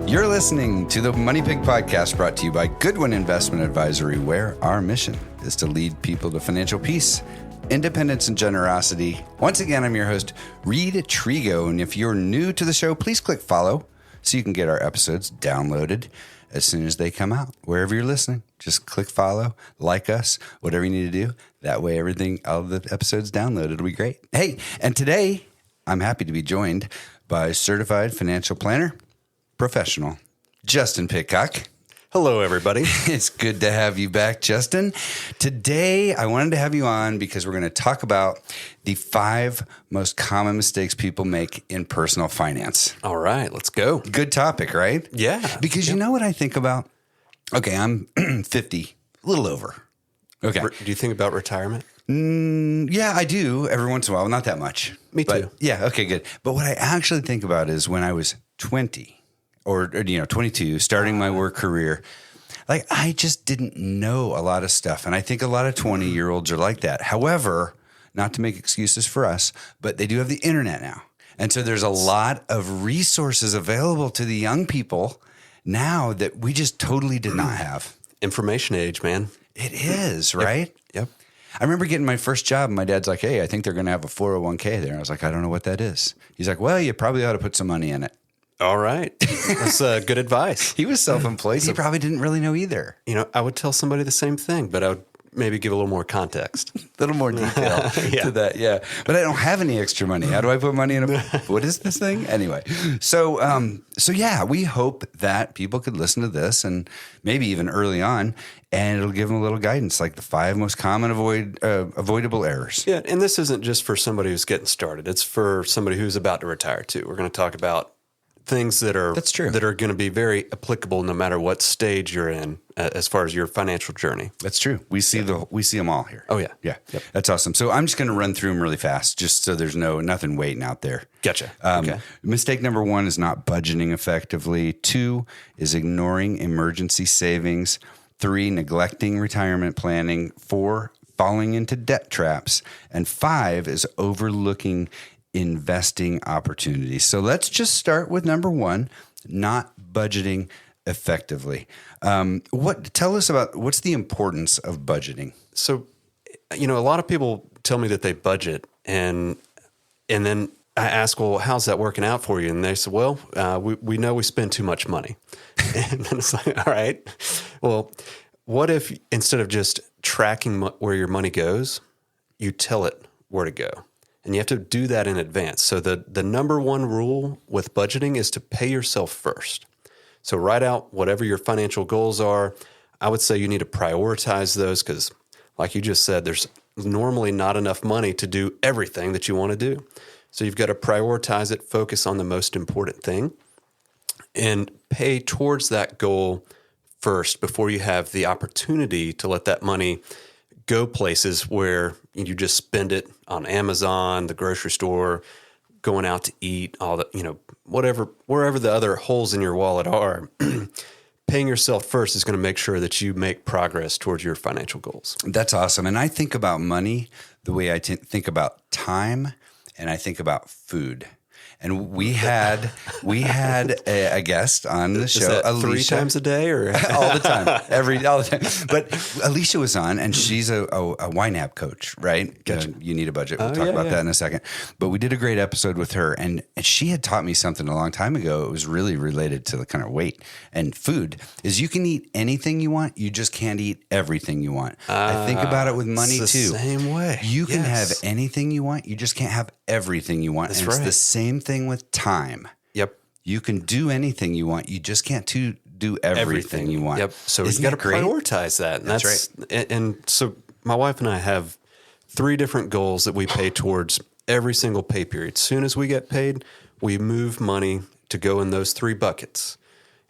You're listening to the Money Pig Podcast, brought to you by Goodwin Investment Advisory, where our mission is to lead people to financial peace, independence, and generosity. Once again, I'm your host, Reid Trego, and if you're new to the show, please click follow so you can get our episodes downloaded as soon as they come out. Wherever you're listening, just click follow, like us, whatever you need to do. That way, all the episodes downloaded will be great. Hey, and today, I'm happy to be joined by certified financial planner, professional, Justin Pitcock. Hello, everybody. It's good to have you back, Justin. Today, I wanted to have you on because we're going to talk about the 5 most common mistakes people make in personal finance. All right, let's go. Good topic, right? Yeah. Because you know what I think about? Okay, I'm 50, a little over. Okay. Do you think about retirement? Yeah, I do every once in a while. Not that much. Me too. Yeah, okay, good. But what I actually think about is when I was 20 or 22, starting my work career, like I just didn't know a lot of stuff. And I think a lot of 20-year-olds are like that. However, not to make excuses for us, but they do have the internet now. And so there's a lot of resources available to the young people now that we just totally did not have. Information age, man. It is, right? Yep. I remember getting my first job and my dad's like, hey, I think they're going to have a 401k there. I was like, I don't know what that is. He's like, well, you probably ought to put some money in it. All right. That's good advice. He was self-employed. He probably didn't really know either. I would tell somebody the same thing, but I would maybe give a little more context. A little more detail to that, yeah. But I don't have any extra money. How do I put money in what is this thing? Anyway, so yeah, we hope that people could listen to this and maybe even early on, and it'll give them a little guidance, like the 5 most common avoidable errors. Yeah, and this isn't just for somebody who's getting started. It's for somebody who's about to retire too. We're going to talk about things that are going to be very applicable no matter what stage you're in as far as your financial journey. That's true. We see them all here. Oh yeah. Yeah. Yep. That's awesome. So I'm just going to run through them really fast just so there's nothing waiting out there. Gotcha. Okay. Mistake number 1 is not budgeting effectively. 2 is ignoring emergency savings. 3, neglecting retirement planning. 4, falling into debt traps. And 5 is overlooking investing opportunities. So let's just start with number 1, not budgeting effectively. Tell us about what's the importance of budgeting? So, a lot of people tell me that they budget and then I ask, well, how's that working out for you? And they say, well, we know we spend too much money. And then it's like, all right, well, what if instead of just tracking where your money goes, you tell it where to go? And you have to do that in advance. So the number 1 rule with budgeting is to pay yourself first. So write out whatever your financial goals are. I would say you need to prioritize those because, like you just said, there's normally not enough money to do everything that you want to do. So you've got to prioritize it, focus on the most important thing, and pay towards that goal first before you have the opportunity to let that money go places where you just spend it on Amazon, the grocery store, going out to eat, all that, wherever the other holes in your wallet are. Paying yourself first is going to make sure that you make progress towards your financial goals. That's awesome. And I think about money the way I think about time, and I think about food. And we had a guest on the show, Is that Alicia. 3 times a day or all the time, all the time. But Alicia was on, and she's a YNAB coach, right? Gotcha. You need a budget. We'll talk about that in a second. But we did a great episode with her, and she had taught me something a long time ago. It was really related to the kind of weight and food. Is you can eat anything you want, you just can't eat everything you want. I think about it with money it's too. The same way. You can have anything you want, you just can't have everything you want. That's and right. It's the same thing with time. Yep. You can do anything you want. You just can't do everything you want. Yep. So you got to prioritize that. And that's right. And so my wife and I have 3 different goals that we pay towards every single pay period. As soon as we get paid, we move money to go in those 3 buckets.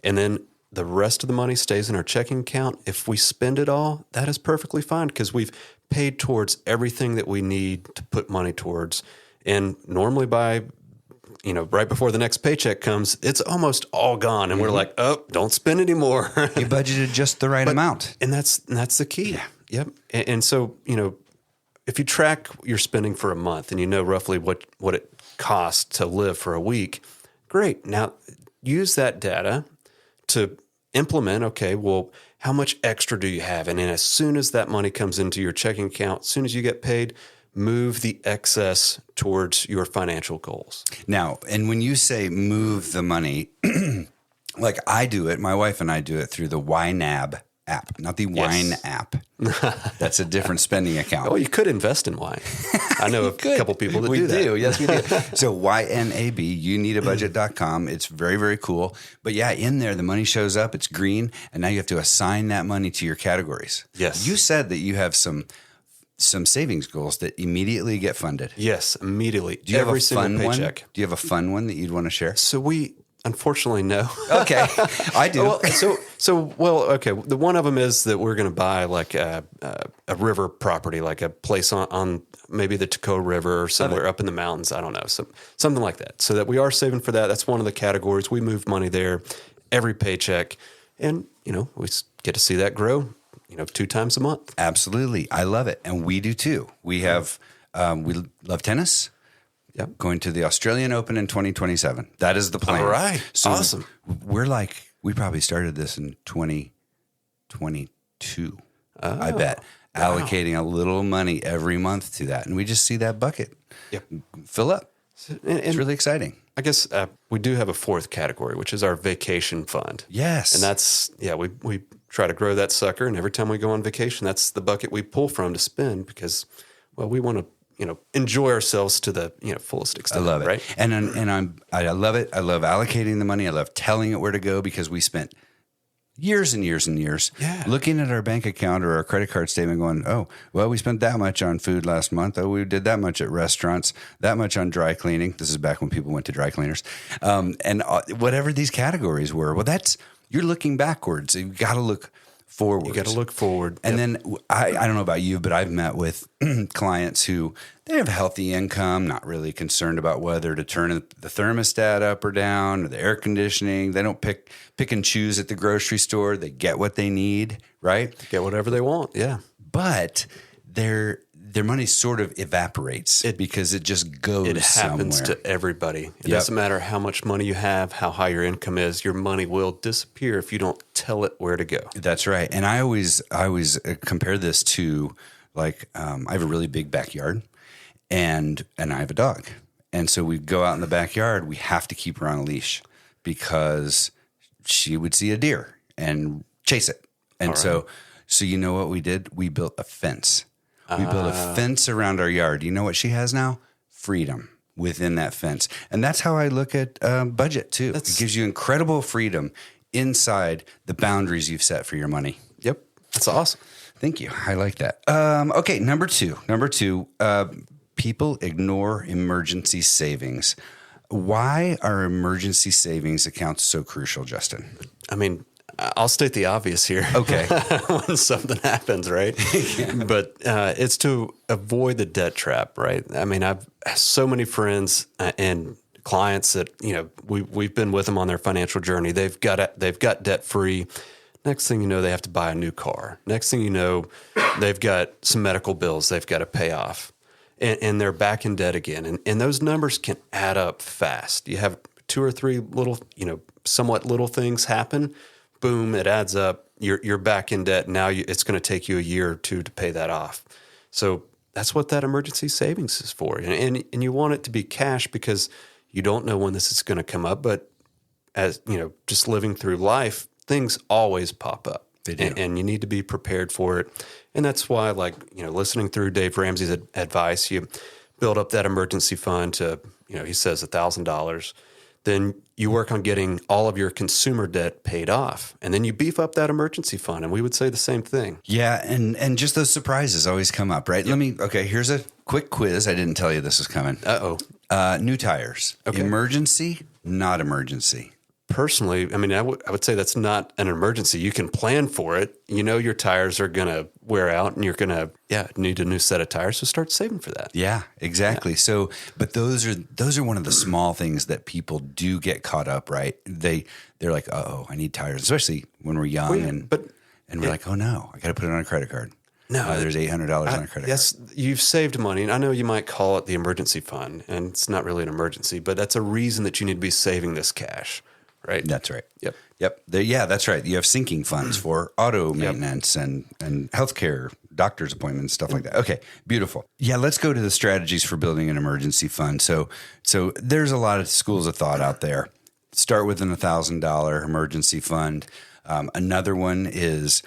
And then the rest of the money stays in our checking account. If we spend it all, that is perfectly fine because we've paid towards everything that we need to put money towards. And normally by right before the next paycheck comes, it's almost all gone. And we're like, oh, don't spend anymore. You budgeted just the right amount. And that's the key. Yeah. Yep. And so, if you track your spending for a month and you know roughly what it costs to live for a week, great. Now use that data to implement, okay, well, how much extra do you have? And then as soon as that money comes into your checking account, as soon as you get paid, move the excess towards your financial goals. Now, and when you say move the money, like I do it, my wife and I do it through the YNAB app, not the wine app. That's a different spending account. Oh, you could invest in wine. I know a couple people that do that. Yes, we do. So YNAB, youneedabudget.com. It's very, very cool. But yeah, in there, the money shows up. It's green. And now you have to assign that money to your categories. Yes. You said that you have some savings goals that immediately get funded. Yes, immediately. Do you have a single fun paycheck. one? Do you have a fun one that you'd want to share? So unfortunately, no. Okay, I do. Okay. The one of them is that we're going to buy like a river property, like a place on maybe the Tacoma River or somewhere up in the mountains. I don't know, something like that. So that we are saving for that. That's one of the categories. We move money there every paycheck, and we get to see that grow. 2 times a month. Absolutely, I love it, and we do too. We have we love tennis. Yep. Going to the Australian Open in 2027. That is the plan. All right. So awesome. We probably started this in 2022. I bet. Wow. Allocating a little money every month to that. And we just see that bucket fill up. It's really exciting. I guess we do have a fourth category, which is our vacation fund. Yes. And that's, we try to grow that sucker. And every time we go on vacation, that's the bucket we pull from to spend because, we want to, enjoy ourselves to the fullest extent. I love it, right? And I love it. I love allocating the money. I love telling it where to go because we spent years and years and years looking at our bank account or our credit card statement, going, "Oh, well, we spent that much on food last month. Oh, we did that much at restaurants. That much on dry cleaning." This is back when people went to dry cleaners, and whatever these categories were. Well, you're looking backwards. You got to look forward. You got to look forward. And then I don't know about you, but I've met with clients who they have healthy income, not really concerned about whether to turn the thermostat up or down or the air conditioning. They don't pick and choose at the grocery store. They get what they need, right? Get whatever they want. Yeah. But their money sort of evaporates because it just goes It happens somewhere. to everybody. It doesn't matter how much money you have, how high your income is. Your money will disappear if you don't tell it where to go. That's right. And I always compare this to like I have a really big backyard, and I have a dog, and so we go out in the backyard. We have to keep her on a leash because she would see a deer and chase it. And so you know what we did? We built a fence. We built a fence around our yard. You know what she has now? Freedom within that fence. And that's how I look at budget too. It gives you incredible freedom inside the boundaries you've set for your money. Yep. That's awesome. Thank you. I like that. Okay, number two, people ignore emergency savings. Why are emergency savings accounts so crucial, Justin? I mean, I'll state the obvious here. Okay. When something happens, right? But it's to avoid the debt trap, right? I mean, I've so many friends and clients that, we've been with them on their financial journey. They've got debt free. Next thing you know, they have to buy a new car. Next thing you know, they've got some medical bills they've got to pay off. And they're back in debt again. And those numbers can add up fast. You have 2 or 3 little, somewhat little things happen. Boom, it adds up. You're back in debt. Now it's going to take you a year or 2 to pay that off. So that's what that emergency savings is for. And you want it to be cash because you don't know when this is going to come up. But as just living through life, things always pop up. They do. And you need to be prepared for it. And that's why, listening through Dave Ramsey's advice, you build up that emergency fund to, he says $1,000. Then you work on getting all of your consumer debt paid off. And then you beef up that emergency fund. And we would say the same thing. Yeah. And just those surprises always come up, right? Yep. Here's a quick quiz. I didn't tell you this was coming. New tires. Okay. Emergency, not emergency. Personally, I mean, I would say that's not an emergency. You can plan for it. Your tires are going to wear out and you're going to, need a new set of tires. So start saving for that. Yeah, exactly. Yeah. So, but those are one of the small things that people do get caught up, right? They're like, oh, I need tires, especially when we're young and we're like, oh no, I got to put it on a credit card. No, there's $800 on a credit card. Yes, you've saved money. And I know you might call it the emergency fund, and it's not really an emergency, but that's a reason that you need to be saving this cash. right? That's right. Yep. Yep. That's right. You have sinking funds for auto maintenance and healthcare, doctor's appointments, stuff like that. Okay, beautiful. Yeah, let's go to the strategies for building an emergency fund. So there's a lot of schools of thought out there. Start with an $1,000 emergency fund. Another one is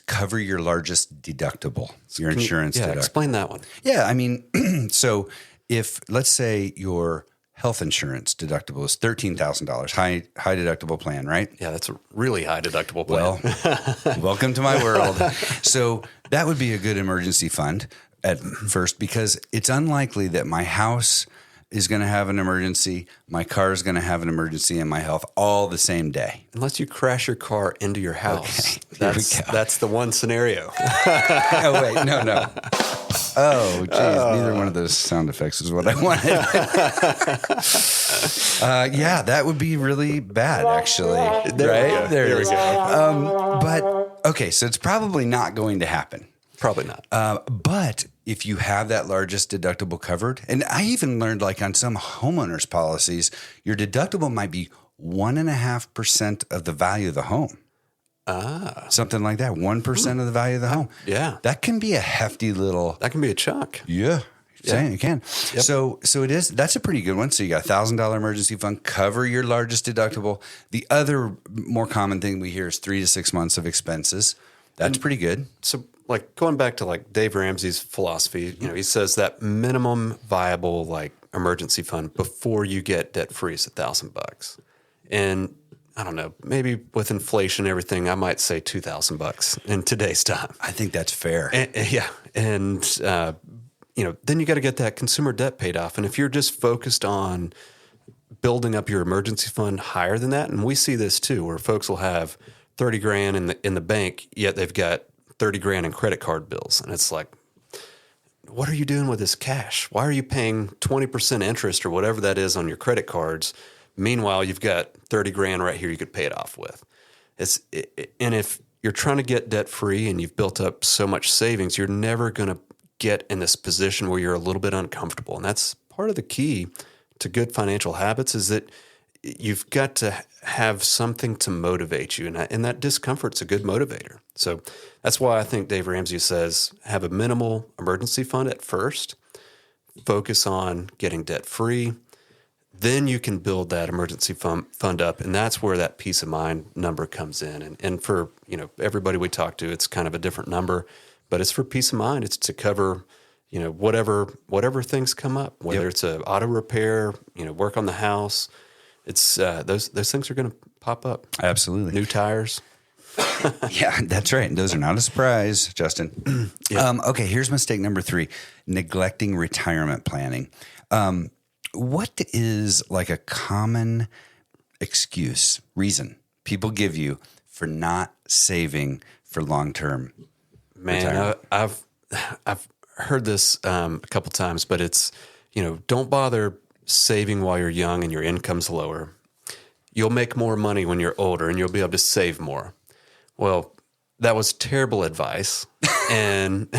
cover your largest deductible, your insurance deductible. Explain that one. Yeah, I mean, so if let's say your health insurance deductible is $13,000, high deductible plan, right? Yeah, that's a really high deductible plan. Well, welcome to my world. So that would be a good emergency fund at first, because it's unlikely that my house is going to have an emergency, my car is going to have an emergency, and my health all the same day. Unless you crash your car into your house. Okay, that's the one scenario. Oh, wait, no. Oh, geez, neither one of those sound effects is what I wanted. Yeah, that would be really bad, actually. There we go. But, okay, so it's probably not going to happen. Probably not. But if you have that largest deductible covered, and I even learned like on some homeowners policies, your deductible might be 1.5% of the value of the home. Something like that. 1% of the value of the home. Yeah. That can be a hefty little. That can be a chunk. Yeah. Saying it can. Yep. So it is. That's a pretty good one. So you got $1,000 emergency fund, cover your largest deductible. The other more common thing we hear is 3 to 6 months of expenses. That's pretty good. So like going back to like Dave Ramsey's philosophy, you know, he says that minimum viable like emergency fund before you get debt free is $1,000. And I don't know, maybe with inflation and everything, I might say $2,000 in today's time. I think that's fair. And you know, then you got to get that consumer debt paid off. And if you're just focused on building up your emergency fund higher than that, and we see this too, where folks will have 30 grand in the bank, yet they've got 30 grand in credit card bills. And it's like, what are you doing with this cash? Why are you paying 20% interest or whatever that is on your credit cards? Meanwhile, you've got 30 grand right here you could pay it off with. And if you're trying to get debt free and you've built up so much savings, you're never going to get in this position where you're a little bit uncomfortable. And that's part of the key to good financial habits, is that you've got to have something to motivate you. And that discomfort's a good motivator. So that's why I think Dave Ramsey says have a minimal emergency fund at first, focus on getting debt free. Then you can build that emergency fund up, and that's where that peace of mind number comes in. And for, you know, everybody we talk to, it's kind of a different number, but it's for peace of mind. It's to cover, you know, whatever things come up, whether it's a auto repair, you know, work on the house. It's those things are going to pop up. Absolutely. New tires. Yeah, that's right. Those are not a surprise, Justin. Okay, here's mistake number 3, neglecting retirement planning. What is like a common reason people give you for not saving for long-term retirement? I've heard this a couple times, but it's, you know, don't bother saving while you're young and your income's lower. You'll make more money when you're older and you'll be able to save more. Well, that was terrible advice. and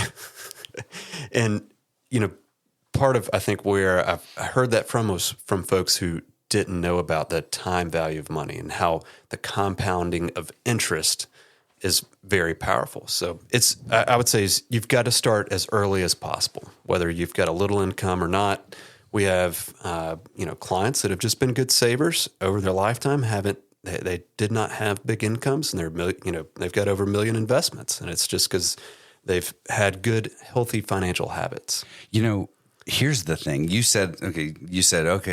you know, part of, I think, where I've heard that from was from folks who didn't know about the time value of money and how the compounding of interest is very powerful. So I would say you've got to start as early as possible, whether you've got a little income or not. We have, you know, clients that have just been good savers over their lifetime, they did not have big incomes, and they've got over $1 million investments, and it's just because they've had good, healthy financial habits. You know, here's the thing. You said, okay,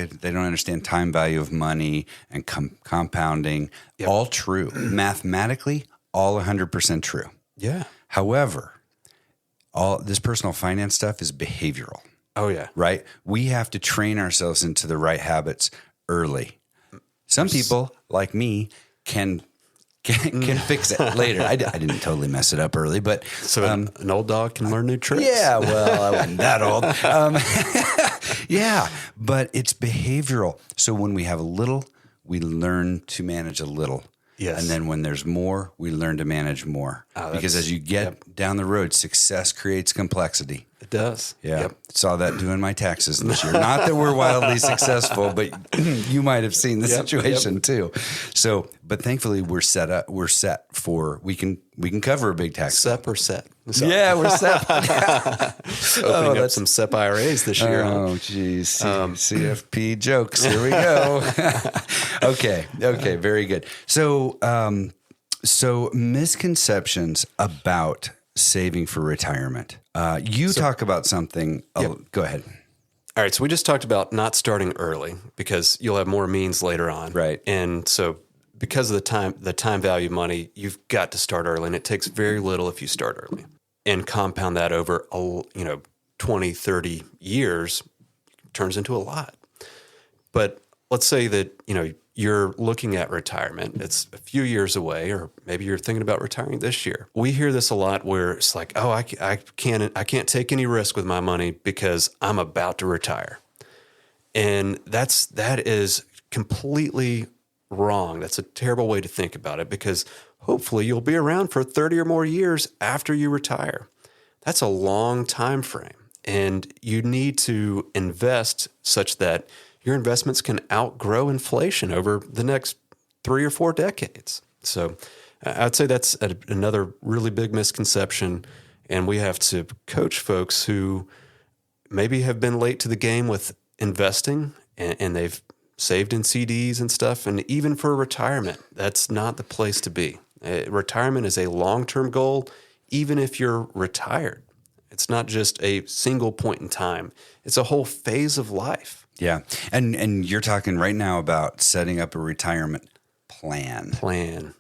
they don't understand time value of money and compounding. Yep. All true. Mathematically, all 100% true. Yeah. However, all this personal finance stuff is behavioral. Oh, yeah. Right? We have to train ourselves into the right habits early. Some people, like me, can fix it later. I didn't totally mess it up early, but... So an old dog can learn new tricks? Yeah, well, I wasn't that old. Yeah, but it's behavioral. So when we have a little, we learn to manage a little. Yes. And then when there's more, we learn to manage more. Because as you get down the road, success creates complexity. It does. Yeah. Yep. Saw that doing my taxes this year. Not that we're wildly successful, but you might have seen the situation too. So, but thankfully we're set for, we can cover a big tax. SEP or SET? Yeah, we're SEP. Opening up some SEP IRAs this year. Oh, geez. CFP jokes. Here we go. Okay. Very good. So misconceptions about saving for retirement. You talk about something. Go ahead. All right. So we just talked about not starting early because you'll have more means later on. Right. And so because of the time value of money, you've got to start early, and it takes very little if you start early and compound that over, 20, 30 years turns into a lot. But let's say that, you're looking at retirement. It's a few years away, or maybe you're thinking about retiring this year. We hear this a lot where it's like, oh, I can't take any risk with my money because I'm about to retire. And that is completely wrong. That's a terrible way to think about it, because hopefully you'll be around for 30 or more years after you retire. That's a long time frame. And you need to invest such that your investments can outgrow inflation over the next 3 or 4 decades. So I'd say that's another really big misconception. And we have to coach folks who maybe have been late to the game with investing, and they've saved in CDs and stuff. And even for retirement, that's not the place to be. Retirement is a long-term goal, even if you're retired. It's not just a single point in time. It's a whole phase of life. Yeah. And you're talking right now about setting up a retirement plan.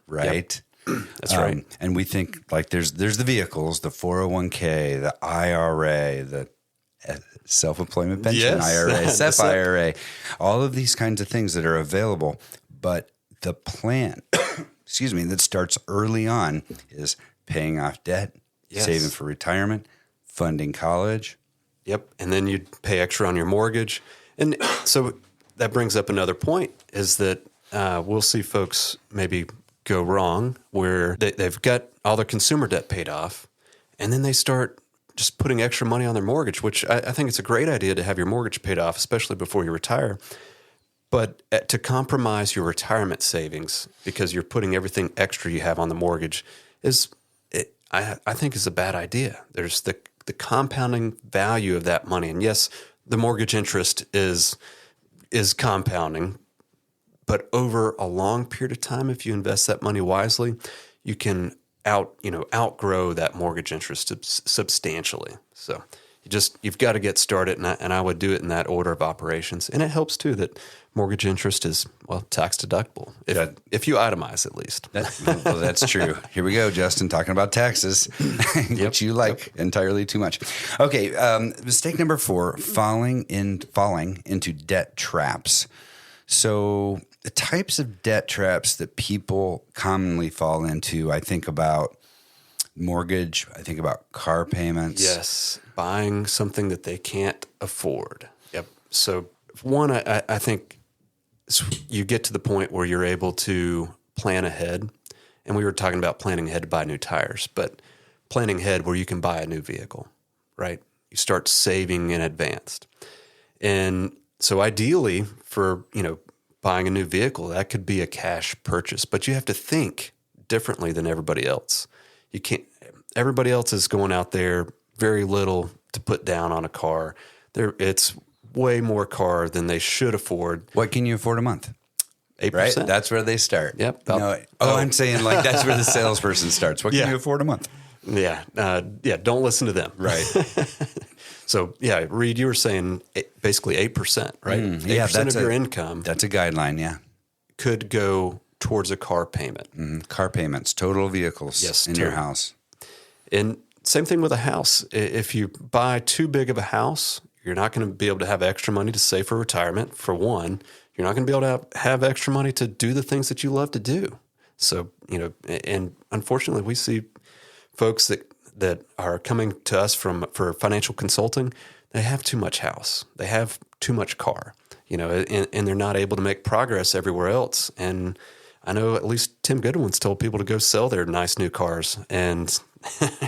Right? Yep. That's right. And we think like there's the vehicles, the 401k, the IRA, the self-employment pension IRA, SEP IRA, all of these kinds of things that are available. But the plan, that starts early on is paying off debt, saving for retirement, funding college. Yep. And then you'd pay extra on your mortgage. And so that brings up another point, is that we'll see folks maybe go wrong where they've got all their consumer debt paid off, and then they start just putting extra money on their mortgage, which I think it's a great idea to have your mortgage paid off, especially before you retire. But to compromise your retirement savings because you're putting everything extra you have on the mortgage I think is a bad idea. There's the compounding value of that money. And yes, the mortgage interest is compounding, but over a long period of time, if you invest that money wisely, you can outgrow that mortgage interest substantially. So you've got to get started, and I would do it in that order of operations. And it helps too that mortgage interest is tax deductible if you itemize at least. That's true. Here we go, Justin, talking about taxes, which you like entirely too much. Okay, mistake number 4: falling into debt traps. So the types of debt traps that people commonly fall into, I think about mortgage, I think about car payments. Yes, buying something that they can't afford. Yep. So one, I think you get to the point where you're able to plan ahead. And we were talking about planning ahead to buy new tires, but planning ahead where you can buy a new vehicle, right? You start saving in advance. And so ideally for, buying a new vehicle, that could be a cash purchase, but you have to think differently than everybody else. Everybody else is going out there very little to put down on a car. It's way more car than they should afford. What can you afford a month? 8%. Right? That's where they start. Yep. I'm saying like that's where the salesperson starts. What can you afford a month? Yeah. Don't listen to them. Right. So, Reid, you were saying basically 8%, right? 8% of your income. That's a guideline, yeah. Could go towards a car payment. Mm-hmm. Car payments, total vehicles in your house. And same thing with a house. If you buy too big of a house, you're not going to be able to have extra money to save for retirement, for one. You're not going to be able to have extra money to do the things that you love to do. So, and unfortunately, we see folks that are coming to us for financial consulting. They have too much house. They have too much car, and they're not able to make progress everywhere else. And I know at least Tim Goodwin's told people to go sell their nice new cars and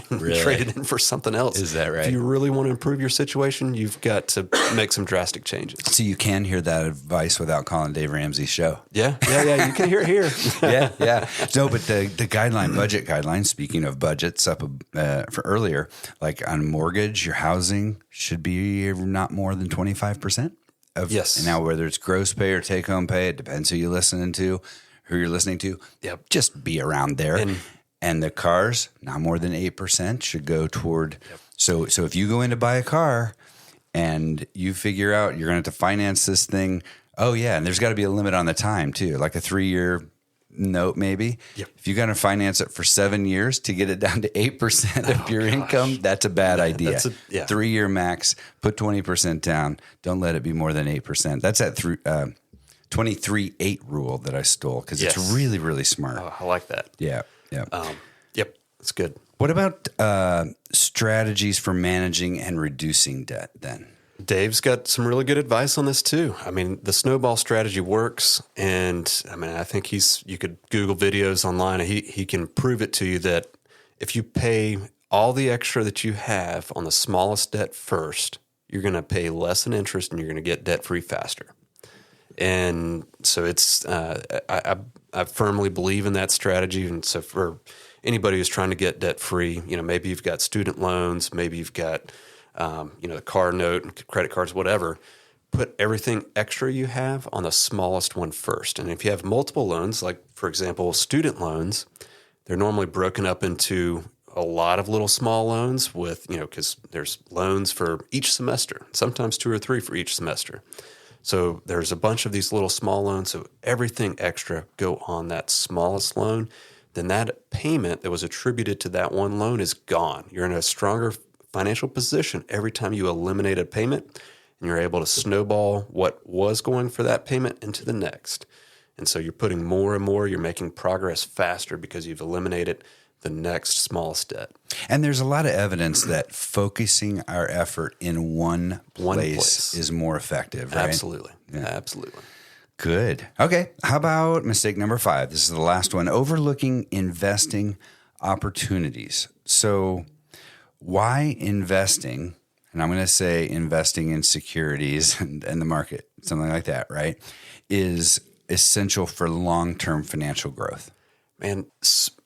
Really? Trade it in for something else. Is that right? If you really want to improve your situation, you've got to make some drastic changes. So you can hear that advice without calling Dave Ramsey's show. Yeah. You can hear it here. Yeah. No, but the budget guidelines, speaking of budgets up for earlier, like on mortgage, your housing should be not more than 25% of. Yes. And now whether it's gross pay or take home pay, it depends who you're listening to. Yep. Just be around there. And the cars, not more than 8% should go toward. Yep. So if you go in to buy a car and you figure out you're going to have to finance this thing, and there's got to be a limit on the time too, like a 3-year note maybe. Yep. If you're going to finance it for 7 years to get it down to 8% of your income, that's a bad idea. 3-year max, put 20% down. Don't let it be more than 8%. That's that 23-8 rule that I stole because it's really, really smart. Oh, I like that. Yeah. Yep. That's good. What about strategies for managing and reducing debt then? Dave's got some really good advice on this too. I mean, the snowball strategy works, and I mean, I think you could Google videos online, and he can prove it to you that if you pay all the extra that you have on the smallest debt first, you're going to pay less in interest, and you're going to get debt free faster. And so it's I firmly believe in that strategy. And so for anybody who's trying to get debt free, maybe you've got student loans, maybe you've got the car note and credit cards, whatever. Put everything extra you have on the smallest one first. And if you have multiple loans, like for example, student loans, they're normally broken up into a lot of little small loans with, because there's loans for each semester, sometimes 2 or 3 for each semester. So there's a bunch of these little small loans. So everything extra go on that smallest loan. Then that payment that was attributed to that one loan is gone. You're in a stronger financial position every time you eliminate a payment, and you're able to snowball what was going for that payment into the next. And so you're putting more and more, you're making progress faster because you've eliminated the next smallest debt. And there's a lot of evidence that focusing our effort in one place is more effective, right? Absolutely. Yeah. Absolutely. Good. Okay. How about mistake number 5? This is the last one. Overlooking investing opportunities. So why investing, and I'm going to say investing in securities and the market, something like that, right, is essential for long-term financial growth? Man,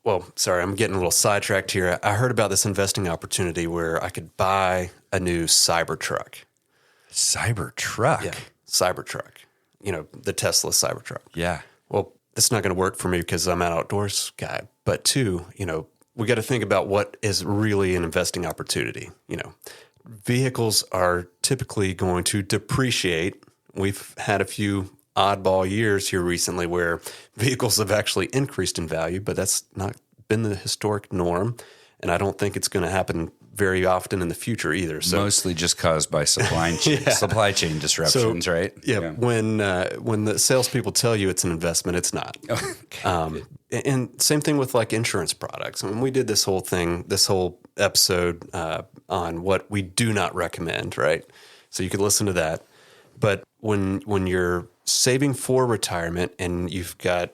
well, sorry, I'm getting a little sidetracked here. I heard about this investing opportunity where I could buy a new Cybertruck. Cybertruck? Yeah, Cybertruck. The Tesla Cybertruck. Yeah. Well, that's not going to work for me because I'm an outdoors guy. But 2, we got to think about what is really an investing opportunity. Vehicles are typically going to depreciate. We've had a few oddball years here recently where vehicles have actually increased in value, but that's not been the historic norm. And I don't think it's going to happen very often in the future either. So mostly just caused by supply chain disruptions, right? Yeah. When the salespeople tell you it's an investment, it's not. Okay. And same thing with like insurance products. I mean, we did this whole episode on what we do not recommend, right? So you could listen to that. But when you're saving for retirement and you've got,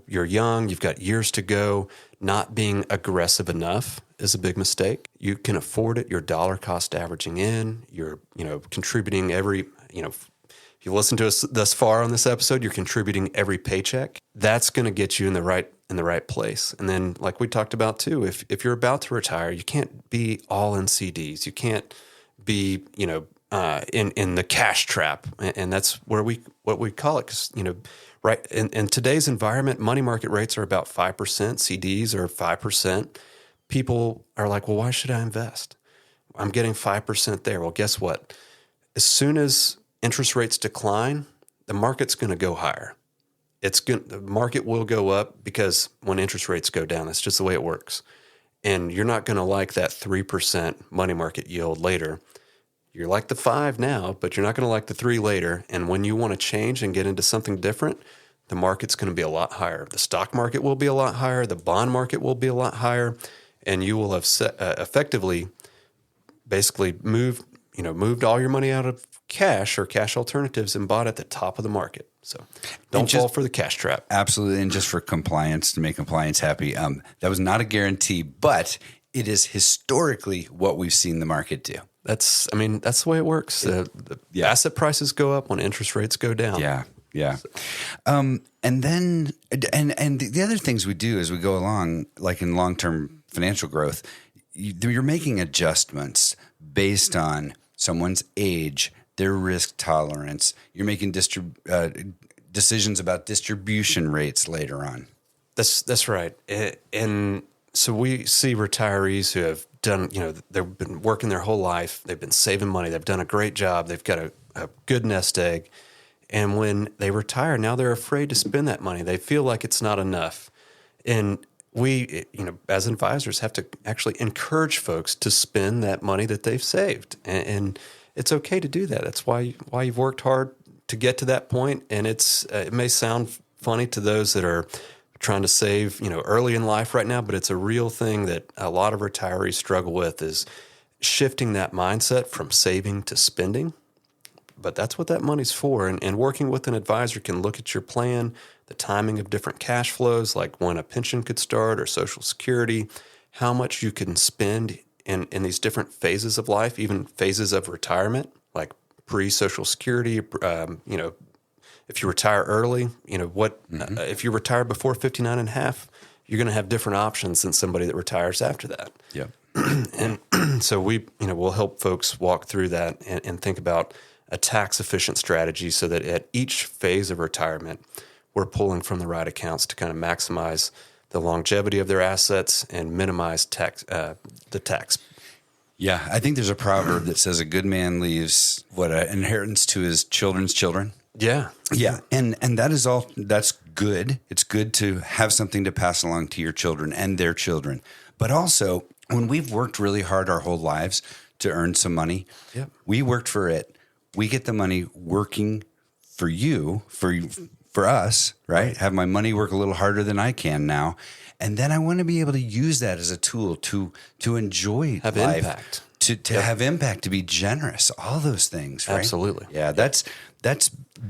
you're young, you've got years to go, not being aggressive enough is a big mistake. You can afford it. You're dollar cost averaging in. You're, contributing every, if you listen to us thus far on this episode, you're contributing every paycheck. That's going to get you in the right place. And then, like we talked about too, if you're about to retire, you can't be all in CDs. You can't be, in the cash trap, and that's what we call it. Because right in today's environment, money market rates are about 5%. CDs are 5%. People are like, well, why should I invest? I'm getting 5% there. Well, guess what? As soon as interest rates decline, the market's going to go higher. The market will go up because when interest rates go down, that's just the way it works. And you're not going to like that 3% money market yield later. You're like the 5 now, but you're not going to like the 3 later. And when you want to change and get into something different, the market's going to be a lot higher. The stock market will be a lot higher. The bond market will be a lot higher. And you will have effectively basically moved all your money out of cash or cash alternatives and bought at the top of the market. So don't fall for the cash trap. Absolutely. And just for compliance, to make compliance happy, that was not a guarantee, but it is historically what we've seen the market do. That's the way it works. The asset prices go up when interest rates go down. Yeah. Yeah. And then, and the other things we do as we go along, like in long-term financial growth, you're making adjustments based on someone's age, their risk tolerance. You're making decisions about distribution rates later on. That's right. And so we see retirees who have done, they've been working their whole life. They've been saving money. They've done a great job. They've got a good nest egg. And when they retire, now they're afraid to spend that money. They feel like it's not enough. And we, as advisors, have to actually encourage folks to spend that money that they've saved. And it's okay to do that. That's why you've worked hard to get to that point. And it may sound funny to those that are trying to save, early in life right now, but it's a real thing that a lot of retirees struggle with, is shifting that mindset from saving to spending. But that's what that money's for. And working with an advisor can look at your plan, the timing of different cash flows, like when a pension could start or Social Security, how much you can spend in these different phases of life, even phases of retirement, like pre-Social Security. If you retire early, if you retire before 59 and a half, you're going to have different options than somebody that retires after that. Yeah. And so we'll help folks walk through that and think about a tax efficient strategy so that at each phase of retirement, we're pulling from the right accounts to kind of maximize the longevity of their assets and minimize the tax. Yeah. I think there's a proverb that says a good man leaves an inheritance to his children's children. Yeah. Yeah. And that's good. It's good to have something to pass along to your children and their children. But also, when we've worked really hard our whole lives to earn some money, we worked for it. We get the money working for you, for us, right? Have my money work a little harder than I can now. And then I want to be able to use that as a tool to enjoy have life, impact. To have impact, to be generous, all those things, right? Absolutely. Yeah, that's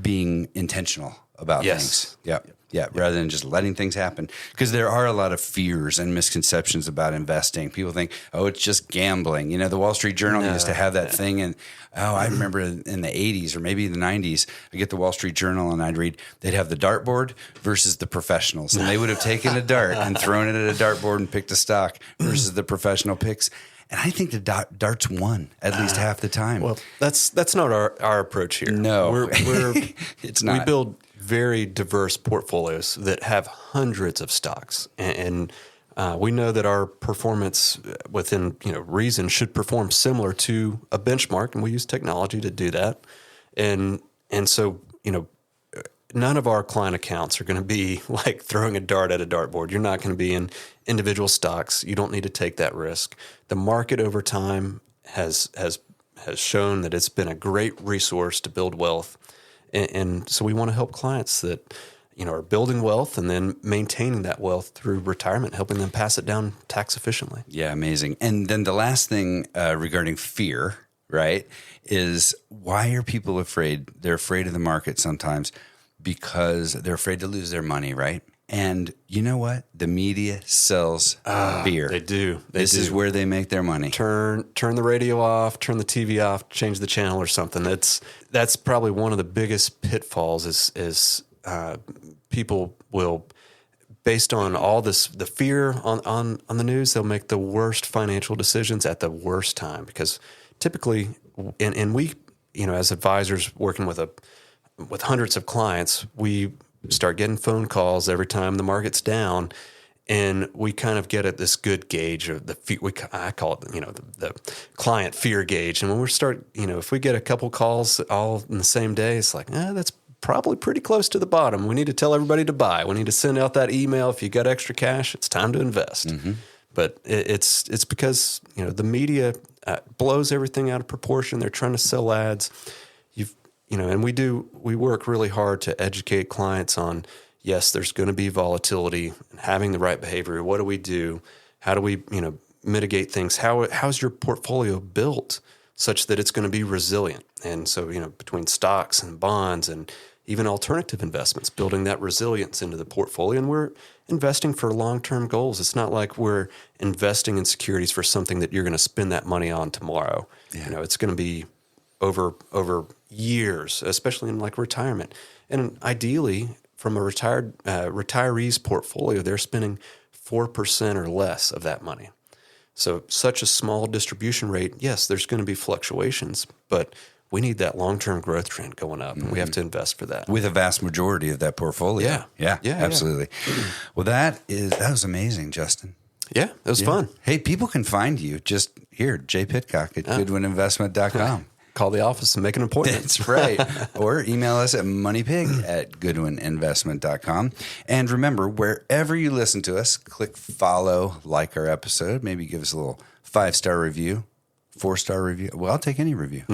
being intentional about things. Yeah. Yeah, rather than just letting things happen. Because there are a lot of fears and misconceptions about investing. People think, it's just gambling. The Wall Street Journal used to have that thing. And, I remember in the 80s or maybe the 90s, I get the Wall Street Journal and I'd read, they'd have the dartboard versus the professionals. And they would have taken a dart and thrown it at a dartboard and picked a stock versus the professional picks. And I think the darts won at least half the time. Well, that's not our approach here. No, it's not. We build very diverse portfolios that have hundreds of stocks, and we know that our performance within reason should perform similar to a benchmark, and we use technology to do that. And so none of our client accounts are going to be like throwing a dart at a dartboard. You're not going to be in individual stocks. You don't need to take that risk. The market over time has shown that it's been a great resource to build wealth. And so we want to help clients that, are building wealth and then maintaining that wealth through retirement, helping them pass it down tax efficiently. Yeah, amazing. And then the last thing regarding fear, right, is why are people afraid? They're afraid of the market sometimes because they're afraid to lose their money, right? And you know what? The media sells fear. They do. This is where they make their money. Turn the radio off, turn the TV off, change the channel or something. That's probably one of the biggest pitfalls is people will, based on all the fear on the news, they'll make the worst financial decisions at the worst time. Because typically, and we, as advisors working with hundreds of clients, we start getting phone calls every time the market's down, and we kind of get at this good gauge of the fear. I call it, the client fear gauge. And when we start, if we get a couple calls all in the same day, it's like, that's probably pretty close to the bottom. We need to tell everybody to buy. We need to send out that email. If you got extra cash, it's time to invest. Mm-hmm. But it's because the media blows everything out of proportion. They're trying to sell ads. And we work really hard to educate clients on, yes, there's going to be volatility and having the right behavior. What do we do? How do we, mitigate things? How's your portfolio built such that it's going to be resilient? And so, between stocks and bonds and, even alternative investments, building that resilience into the portfolio. And we're investing for long-term goals. It's not like we're investing in securities for something that you're going to spend that money on tomorrow. Yeah. It's going to be over years, especially in like retirement. And ideally, from a retiree's portfolio, they're spending 4% or less of that money. So such a small distribution rate, yes, there's going to be fluctuations, but we need that long-term growth trend going up, and we have to invest for that. With a vast majority of that portfolio. Yeah, absolutely. Well, that was amazing, Justin. Yeah, it was fun. Hey, people can find you just here, Jay Pitcock at goodwininvestment.com. Call the office and make an appointment. That's right. Or email us at moneypig@goodwininvestment.com. And remember, wherever you listen to us, click follow, like our episode, maybe give us a little 5-star review. 4-star review. Well, I'll take any review.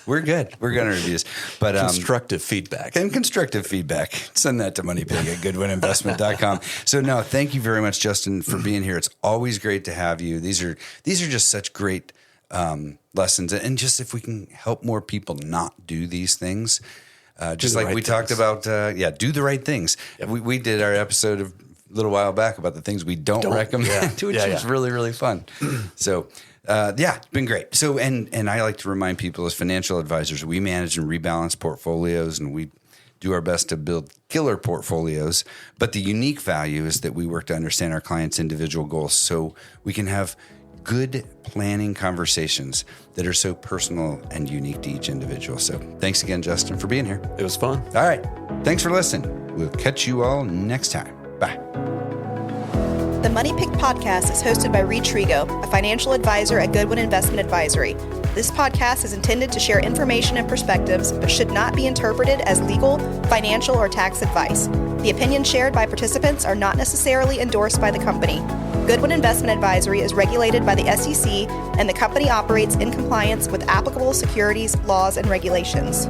We're good. We're going to reviews. But constructive feedback. And constructive feedback. Send that to moneypig@goodwininvestment.com. So no, thank you very much, Justin, for being here. It's always great to have you. These are just such great lessons. And just if we can help more people not do these things, just like we talked about, do the right things. Yep. We did our episode a little while back about the things we don't recommend, which was really, really fun. So it's been great. So, and I like to remind people as financial advisors, we manage and rebalance portfolios, and we do our best to build killer portfolios. But the unique value is that we work to understand our clients' individual goals so we can have good planning conversations that are so personal and unique to each individual. So thanks again, Justin, for being here. It was fun. All right. Thanks for listening. We'll catch you all next time. Bye. The Money Pig podcast is hosted by Reid Trego, a financial advisor at Goodwin Investment Advisory. This podcast is intended to share information and perspectives, but should not be interpreted as legal, financial, or tax advice. The opinions shared by participants are not necessarily endorsed by the company. Goodwin Investment Advisory is regulated by the SEC, and the company operates in compliance with applicable securities laws and regulations.